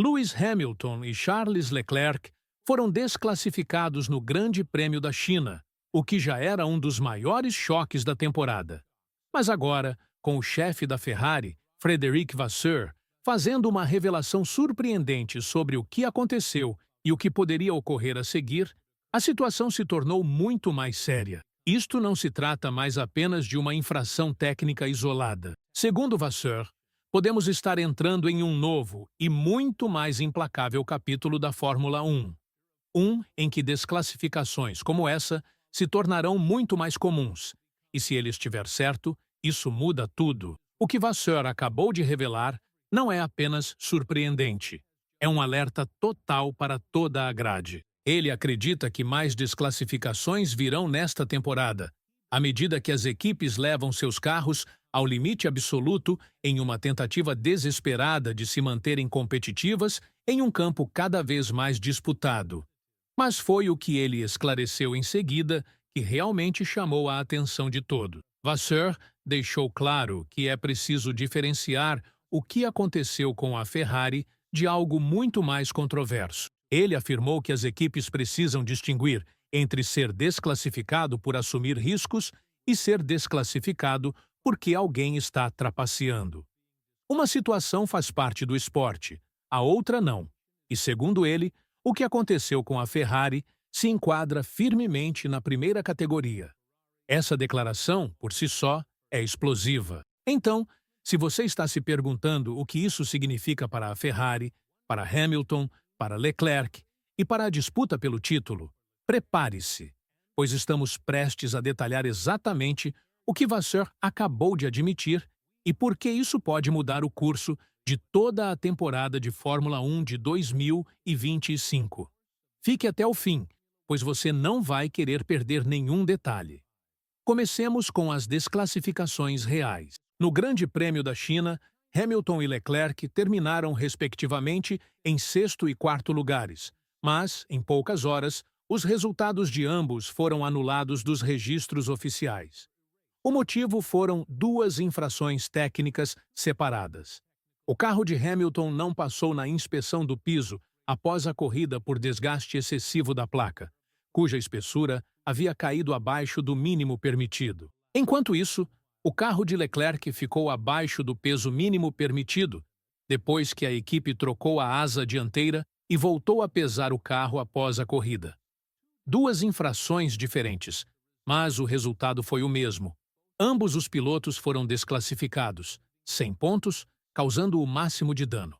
Lewis Hamilton e Charles Leclerc foram desclassificados no Grande Prêmio da China, o que já era um dos maiores choques da temporada. Mas agora, com o chefe da Ferrari, Frédéric Vasseur, fazendo uma revelação surpreendente sobre o que aconteceu e o que poderia ocorrer a seguir, a situação se tornou muito mais séria. Isto não se trata mais apenas de uma infração técnica isolada. Segundo Vasseur, podemos estar entrando em um novo e muito mais implacável capítulo da Fórmula 1. Em que desclassificações como essa se tornarão muito mais comuns. E se ele estiver certo, isso muda tudo. O que Vasseur acabou de revelar não é apenas surpreendente. É um alerta total para toda a grade. Ele acredita que mais desclassificações virão nesta temporada, à medida que as equipes levam seus carros ao limite absoluto em uma tentativa desesperada de se manterem competitivas em um campo cada vez mais disputado. Mas foi o que ele esclareceu em seguida que realmente chamou a atenção de todos. Vasseur deixou claro que é preciso diferenciar o que aconteceu com a Ferrari de algo muito mais controverso. Ele afirmou que as equipes precisam distinguir entre ser desclassificado por assumir riscos e ser desclassificado porque alguém está trapaceando. Uma situação faz parte do esporte, a outra não. E, segundo ele, o que aconteceu com a Ferrari se enquadra firmemente na primeira categoria. Essa declaração, por si só, é explosiva. Então, se você está se perguntando o que isso significa para a Ferrari, para Hamilton, para Leclerc e para a disputa pelo título, prepare-se, pois estamos prestes a detalhar exatamente o que Vasseur acabou de admitir e por que isso pode mudar o curso de toda a temporada de Fórmula 1 de 2025. Fique até o fim, pois você não vai querer perder nenhum detalhe. Comecemos com as desclassificações reais. No Grande Prêmio da China, Hamilton e Leclerc terminaram respectivamente em sexto e quarto lugares, mas, em poucas horas, os resultados de ambos foram anulados dos registros oficiais. O motivo foram duas infrações técnicas separadas. O carro de Hamilton não passou na inspeção do piso após a corrida por desgaste excessivo da placa, cuja espessura havia caído abaixo do mínimo permitido. Enquanto isso, o carro de Leclerc ficou abaixo do peso mínimo permitido, depois que a equipe trocou a asa dianteira e voltou a pesar o carro após a corrida. Duas infrações diferentes, mas o resultado foi o mesmo. Ambos os pilotos foram desclassificados, 100 pontos, causando o máximo de dano.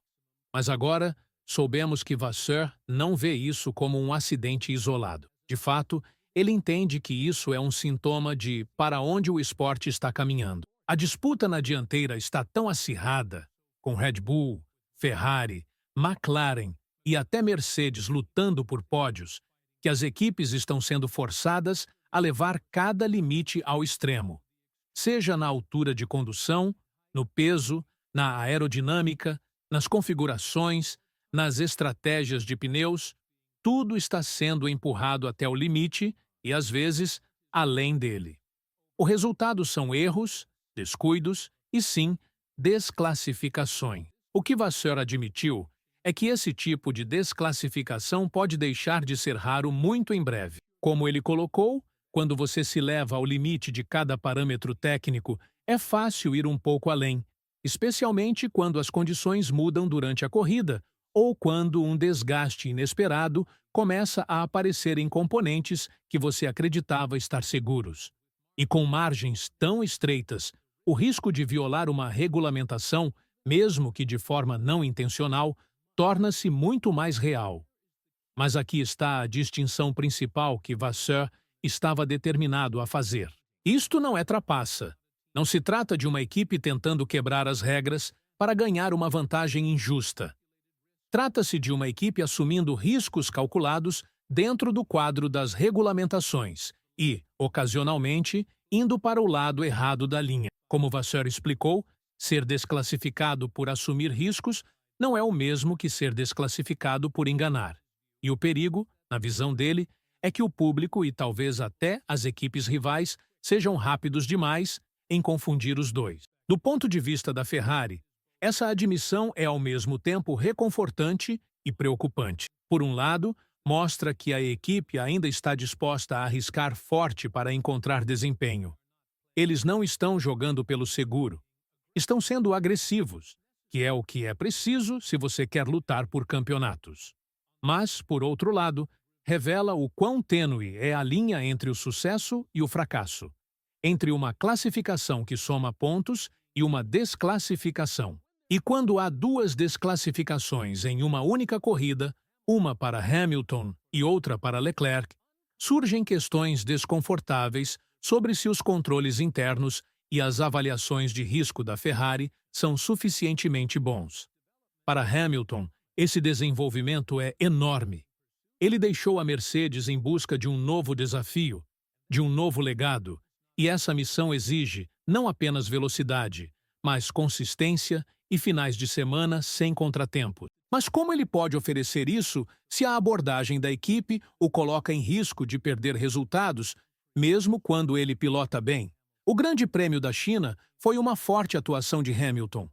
Mas agora, soubemos que Vasseur não vê isso como um acidente isolado. De fato, ele entende que isso é um sintoma de para onde o esporte está caminhando. A disputa na dianteira está tão acirrada, com Red Bull, Ferrari, McLaren e até Mercedes lutando por pódios, que as equipes estão sendo forçadas a levar cada limite ao extremo. Seja na altura de condução, no peso, na aerodinâmica, nas configurações, nas estratégias de pneus, tudo está sendo empurrado até o limite e, às vezes, além dele. O resultado são erros, descuidos e, sim, desclassificações. O que Vasseur admitiu é que esse tipo de desclassificação pode deixar de ser raro muito em breve. Como ele colocou, quando você se leva ao limite de cada parâmetro técnico, é fácil ir um pouco além, especialmente quando as condições mudam durante a corrida ou quando um desgaste inesperado começa a aparecer em componentes que você acreditava estar seguros. E com margens tão estreitas, o risco de violar uma regulamentação, mesmo que de forma não intencional, torna-se muito mais real. Mas aqui está a distinção principal que Vasseur estava determinado a fazer. Isto não é trapaça. Não se trata de uma equipe tentando quebrar as regras para ganhar uma vantagem injusta. Trata-se de uma equipe assumindo riscos calculados dentro do quadro das regulamentações e, ocasionalmente, indo para o lado errado da linha. Como Vasseur explicou, ser desclassificado por assumir riscos não é o mesmo que ser desclassificado por enganar. E o perigo, na visão dele, é que o público e talvez até as equipes rivais sejam rápidos demais em confundir os dois. Do ponto de vista da Ferrari, Essa admissão é ao mesmo tempo reconfortante e preocupante. Por um lado, mostra que a equipe ainda está disposta a arriscar forte para encontrar desempenho. Eles não estão jogando pelo seguro. Estão sendo agressivos, que é o que é preciso se você quer lutar por campeonatos. Mas, por outro lado, revela o quão tênue é a linha entre o sucesso e o fracasso, entre uma classificação que soma pontos e uma desclassificação. E quando há duas desclassificações em uma única corrida, uma para Hamilton e outra para Leclerc, surgem questões desconfortáveis sobre se os controles internos e as avaliações de risco da Ferrari são suficientemente bons. Para Hamilton, esse desenvolvimento é enorme. Ele deixou a Mercedes em busca de um novo desafio, de um novo legado, e essa missão exige não apenas velocidade, mas consistência e finais de semana sem contratempos. Mas como ele pode oferecer isso se a abordagem da equipe o coloca em risco de perder resultados, mesmo quando ele pilota bem? O Grande Prêmio da China foi uma forte atuação de Hamilton.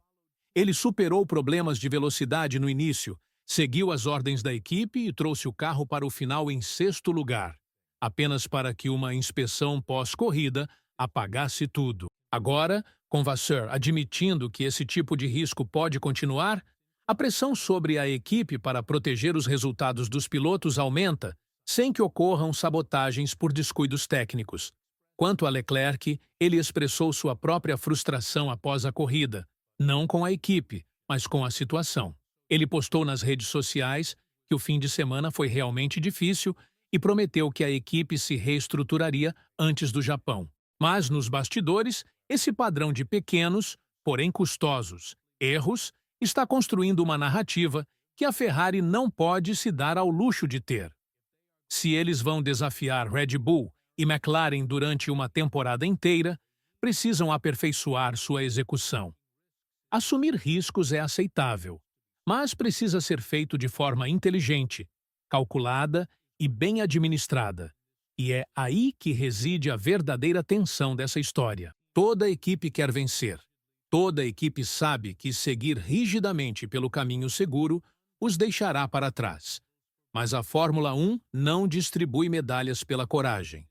Ele superou problemas de velocidade no início, seguiu as ordens da equipe e trouxe o carro para o final em sexto lugar, apenas para que uma inspeção pós-corrida apagasse tudo. Agora, com Vasseur admitindo que esse tipo de risco pode continuar, a pressão sobre a equipe para proteger os resultados dos pilotos aumenta, sem que ocorram sabotagens por descuidos técnicos. Quanto a Leclerc, ele expressou sua própria frustração após a corrida, não com a equipe, mas com a situação. Ele postou nas redes sociais que o fim de semana foi realmente difícil e prometeu que a equipe se reestruturaria antes do Japão. Mas, nos bastidores, esse padrão de pequenos, porém custosos, erros está construindo uma narrativa que a Ferrari não pode se dar ao luxo de ter. Se eles vão desafiar Red Bull e McLaren durante uma temporada inteira, precisam aperfeiçoar sua execução. Assumir riscos é aceitável, mas precisa ser feito de forma inteligente, calculada e bem administrada. E é aí que reside a verdadeira tensão dessa história. Toda a equipe quer vencer. Toda a equipe sabe que seguir rigidamente pelo caminho seguro os deixará para trás. Mas a Fórmula 1 não distribui medalhas pela coragem.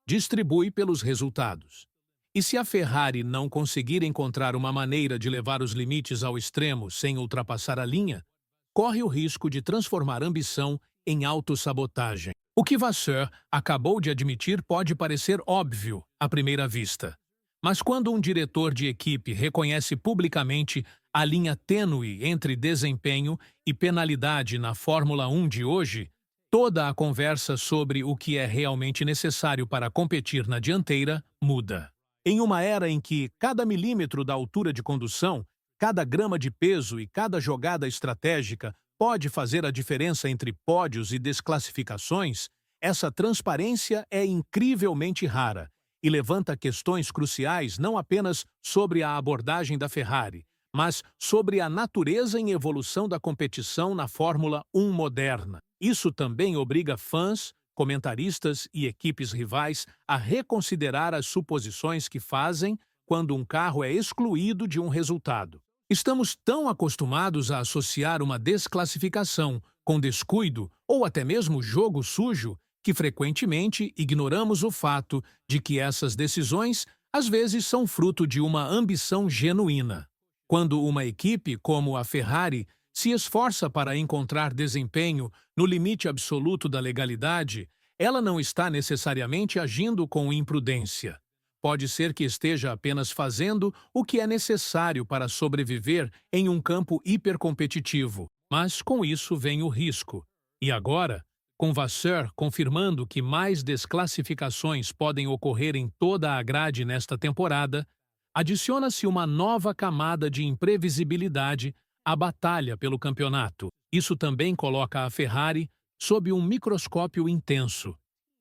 Distribui pelos resultados. E se a Ferrari não conseguir encontrar uma maneira de levar os limites ao extremo sem ultrapassar a linha, corre o risco de transformar ambição em autossabotagem. O que Vasseur acabou de admitir pode parecer óbvio à primeira vista. Mas quando um diretor de equipe reconhece publicamente a linha tênue entre desempenho e penalidade na Fórmula 1 de hoje, toda a conversa sobre o que é realmente necessário para competir na dianteira muda. Em uma era em que cada milímetro da altura de condução, cada grama de peso e cada jogada estratégica pode fazer a diferença entre pódios e desclassificações, essa transparência é incrivelmente rara e levanta questões cruciais não apenas sobre a abordagem da Ferrari, mas sobre a natureza em evolução da competição na Fórmula 1 moderna. Isso também obriga fãs, comentaristas e equipes rivais a reconsiderar as suposições que fazem quando um carro é excluído de um resultado. Estamos tão acostumados a associar uma desclassificação com descuido ou até mesmo jogo sujo que frequentemente ignoramos o fato de que essas decisões às vezes são fruto de uma ambição genuína. Quando uma equipe como a Ferrari se esforça para encontrar desempenho no limite absoluto da legalidade, ela não está necessariamente agindo com imprudência. Pode ser que esteja apenas fazendo o que é necessário para sobreviver em um campo hipercompetitivo, mas com isso vem o risco. E agora, com Vasseur confirmando que mais desclassificações podem ocorrer em toda a grade nesta temporada, adiciona-se uma nova camada de imprevisibilidade à batalha pelo campeonato. Isso também coloca a Ferrari sob um microscópio intenso.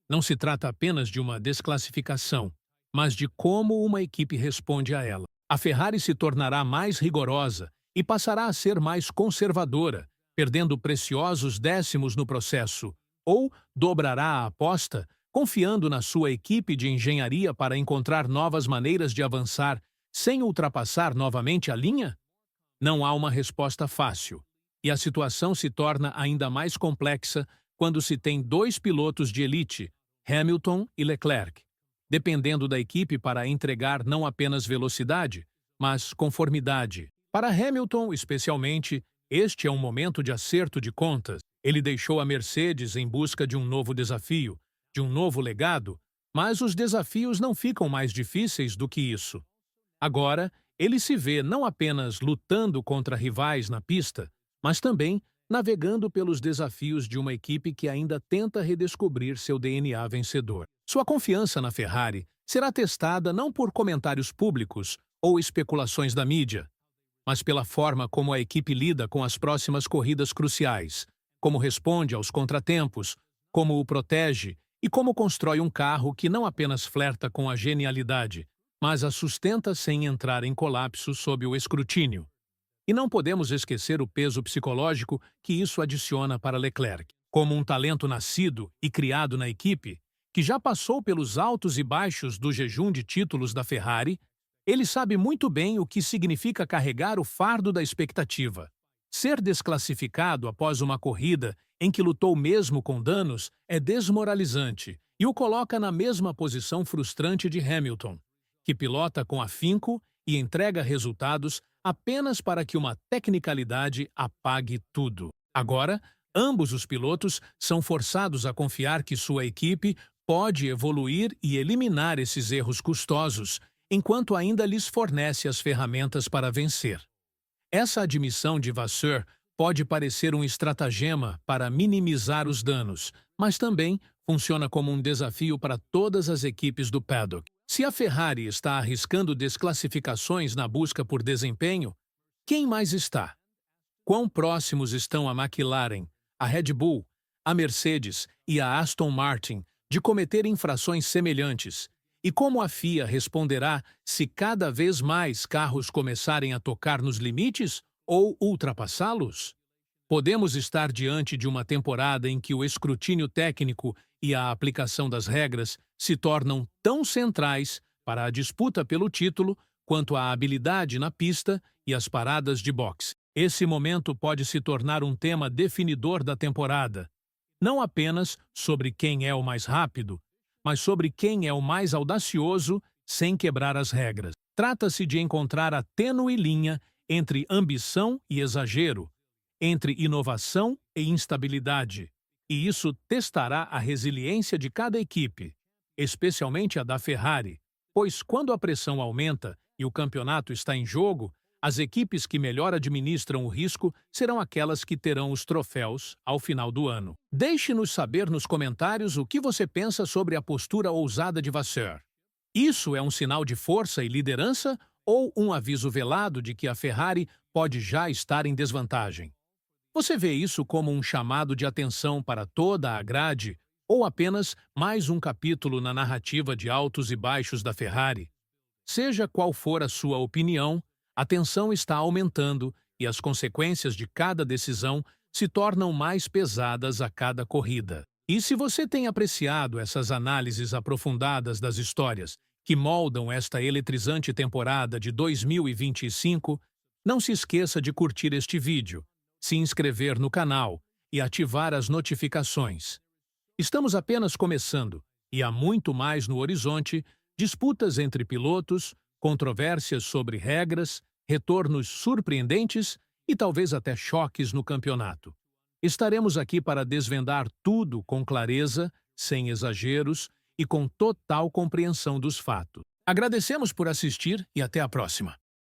Não se trata apenas de uma desclassificação, mas de como uma equipe responde a ela. A Ferrari se tornará mais rigorosa e passará a ser mais conservadora, perdendo preciosos décimos no processo, ou dobrará a aposta, confiando na sua equipe de engenharia para encontrar novas maneiras de avançar sem ultrapassar novamente a linha? Não há uma resposta fácil, e a situação se torna ainda mais complexa quando se tem dois pilotos de elite, Hamilton e Leclerc, dependendo da equipe para entregar não apenas velocidade, mas conformidade. Para Hamilton, especialmente, este é um momento de acerto de contas. Ele deixou a Mercedes em busca de um novo desafio, de um novo legado, mas os desafios não ficam mais difíceis do que isso. Agora, ele se vê não apenas lutando contra rivais na pista, mas também navegando pelos desafios de uma equipe que ainda tenta redescobrir seu DNA vencedor. Sua confiança na Ferrari será testada não por comentários públicos ou especulações da mídia, mas pela forma como a equipe lida com as próximas corridas cruciais, como responde aos contratempos, como o protege e como constrói um carro que não apenas flerta com a genialidade, mas a sustenta sem entrar em colapso sob o escrutínio. E não podemos esquecer o peso psicológico que isso adiciona para Leclerc. Como um talento nascido e criado na equipe, que já passou pelos altos e baixos do jejum de títulos da Ferrari, ele sabe muito bem o que significa carregar o fardo da expectativa. Ser desclassificado após uma corrida em que lutou mesmo com danos é desmoralizante e o coloca na mesma posição frustrante de Hamilton, que pilota com afinco e entrega resultados apenas para que uma tecnicalidade apague tudo. Agora, ambos os pilotos são forçados a confiar que sua equipe pode evoluir e eliminar esses erros custosos, enquanto ainda lhes fornece as ferramentas para vencer. Essa admissão de Vasseur pode parecer um estratagema para minimizar os danos, mas também funciona como um desafio para todas as equipes do paddock. Se a Ferrari está arriscando desclassificações na busca por desempenho, quem mais está? Quão próximos estão a McLaren, a Red Bull, a Mercedes e a Aston Martin de cometer infrações semelhantes? E como a FIA responderá se cada vez mais carros começarem a tocar nos limites ou ultrapassá-los? Podemos estar diante de uma temporada em que o escrutínio técnico e a aplicação das regras se tornam tão centrais para a disputa pelo título quanto a habilidade na pista e as paradas de boxe. Esse momento pode se tornar um tema definidor da temporada, não apenas sobre quem é o mais rápido, mas sobre quem é o mais audacioso sem quebrar as regras. Trata-se de encontrar a tênue linha entre ambição e exagero, entre inovação e instabilidade, e isso testará a resiliência de cada equipe, especialmente a da Ferrari, pois quando a pressão aumenta e o campeonato está em jogo, as equipes que melhor administram o risco serão aquelas que terão os troféus ao final do ano. Deixe-nos saber nos comentários o que você pensa sobre a postura ousada de Vasseur. Isso é um sinal de força e liderança ou um aviso velado de que a Ferrari pode já estar em desvantagem? Você vê isso como um chamado de atenção para toda a grade ou apenas mais um capítulo na narrativa de altos e baixos da Ferrari? Seja qual for a sua opinião, a tensão está aumentando e as consequências de cada decisão se tornam mais pesadas a cada corrida. E se você tem apreciado essas análises aprofundadas das histórias que moldam esta eletrizante temporada de 2025, não se esqueça de curtir este vídeo, se inscrever no canal e ativar as notificações. Estamos apenas começando e há muito mais no horizonte: disputas entre pilotos, controvérsias sobre regras, retornos surpreendentes e talvez até choques no campeonato. Estaremos aqui para desvendar tudo com clareza, sem exageros e com total compreensão dos fatos. Agradecemos por assistir e até a próxima.